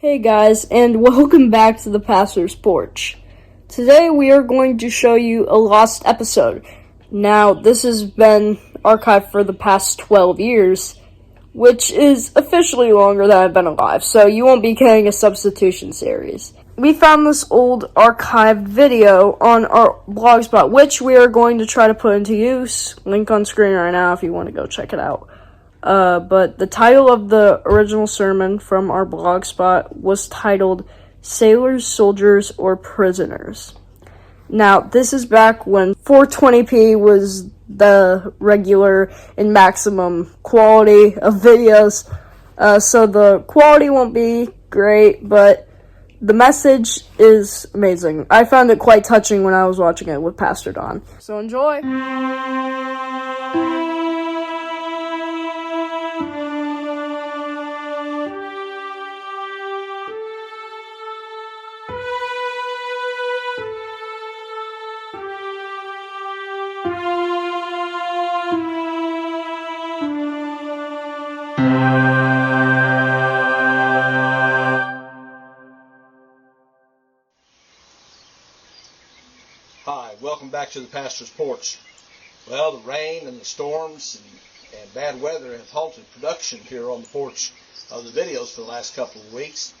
Hey guys, and welcome back to the Pastor's Porch. Today we are going to show you a lost episode. Now, this has been archived for the past 12 years, which is officially longer than I've been alive, so you won't be getting a substitution series. We found this old archived video on our blogspot, which we are going to try to put into use. Link on screen right now if you want to go check it out. But the title of the original sermon from our blog spot was titled Sailors, Soldiers, or Prisoners. Now, this is back when 420p was the regular and maximum quality of videos. So the quality won't be great, but the message is amazing. I found it quite touching when I was watching it with Pastor Don. So enjoy! Hi, welcome back to the Pastor's Porch. Well, the rain and the storms and bad weather have halted production here on the porch of the videos for the last couple of weeks.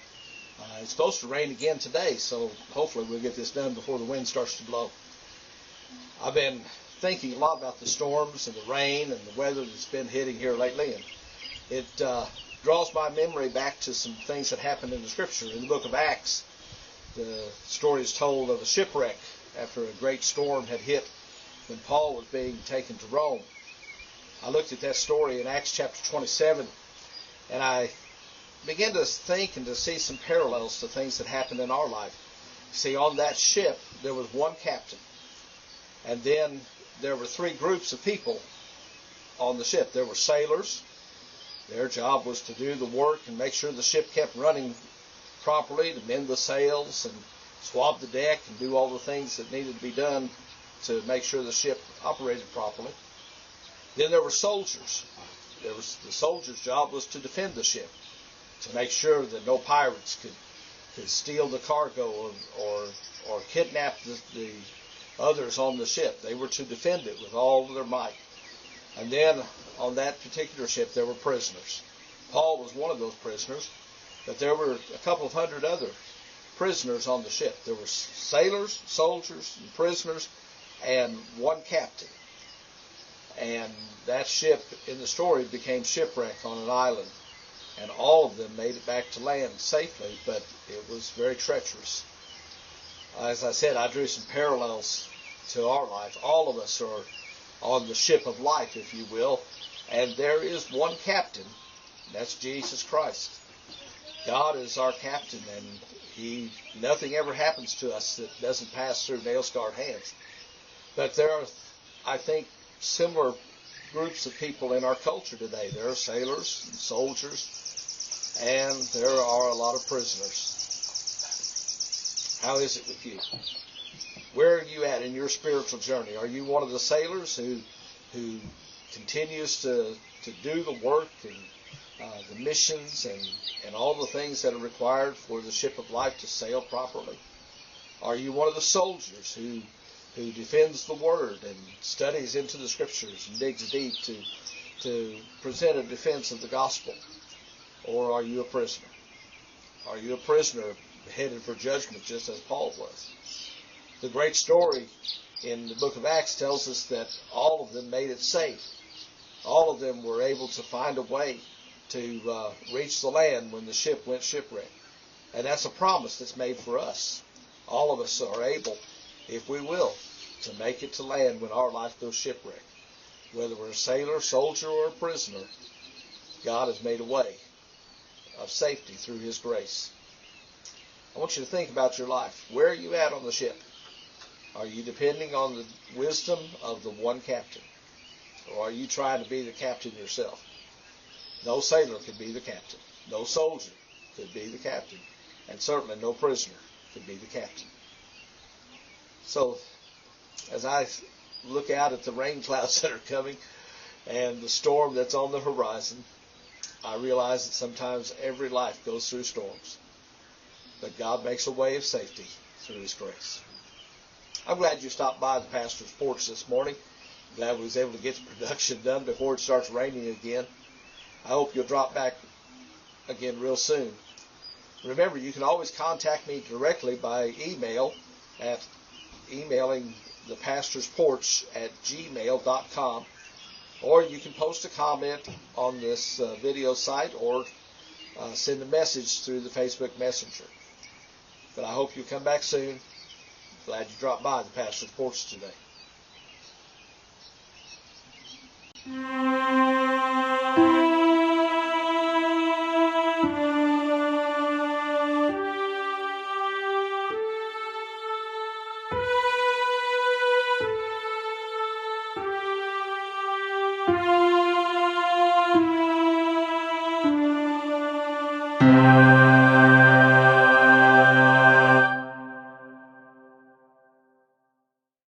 It's supposed to rain again today, so hopefully we'll get this done before the wind starts to blow. I've been thinking a lot about the storms and the rain and the weather that's been hitting here lately, and it draws my memory back to some things that happened in the Scripture. In the book of Acts, the story is told of a shipwreck after a great storm had hit when Paul was being taken to Rome. I looked at that story in Acts chapter 27, and I began to think and to see some parallels to things that happened in our life. See, on that ship, there was one captain, and then there were three groups of people on the ship. There were sailors. Their job was to do the work and make sure the ship kept running properly, to mend the sails and swab the deck and do all the things that needed to be done to make sure the ship operated properly. Then there were soldiers. The soldiers' job was to defend the ship, to make sure that no pirates could steal the cargo or kidnap the others on the ship. They were to defend it with all of their might. And then on that particular ship there were prisoners. Paul was one of those prisoners, but there were a couple of hundred other prisoners on the ship. There were sailors, soldiers, and prisoners, and one captain. And that ship in the story became shipwrecked on an island, and all of them made it back to land safely, but it was very treacherous. As I said, I drew some parallels to our life. All of us are on the ship of life, if you will, and there is one captain. That's Jesus Christ. God is our captain, and nothing ever happens to us that doesn't pass through nail-scarred hands. But there are, I think, similar groups of people in our culture today. There are sailors and soldiers, and there are a lot of prisoners. How is it with you? Where are you at in your spiritual journey? Are you one of the sailors who continues to do the work and the missions and all the things that are required for the ship of life to sail properly? Are you one of the soldiers who defends the Word and studies into the Scriptures and digs deep to present a defense of the gospel? Or are you a prisoner? Are you a prisoner headed for judgment just as Paul was? The great story in the book of Acts tells us that all of them made it safe. All of them were able to find a way to reach the land when the ship went shipwrecked. And that's a promise that's made for us. All of us are able, if we will, to make it to land when our life goes shipwrecked. Whether we're a sailor, soldier, or a prisoner, God has made a way of safety through His grace. I want you to think about your life. Where are you at on the ship? Are you depending on the wisdom of the one captain? Or are you trying to be the captain yourself? No sailor could be the captain. No soldier could be the captain. And certainly no prisoner could be the captain. So, as I look out at the rain clouds that are coming and the storm that's on the horizon, I realize that sometimes every life goes through storms. but God makes a way of safety through His grace. I'm glad you stopped by the pastor's porch this morning. Glad we was able to get the production done before it starts raining again. I hope you'll drop back again real soon. Remember, you can always contact me directly by email at emailing thepastorsporch@gmail.com, or you can post a comment on this video site or send a message through the Facebook Messenger. But I hope you'll come back soon. Glad you dropped by the pastor's porch today.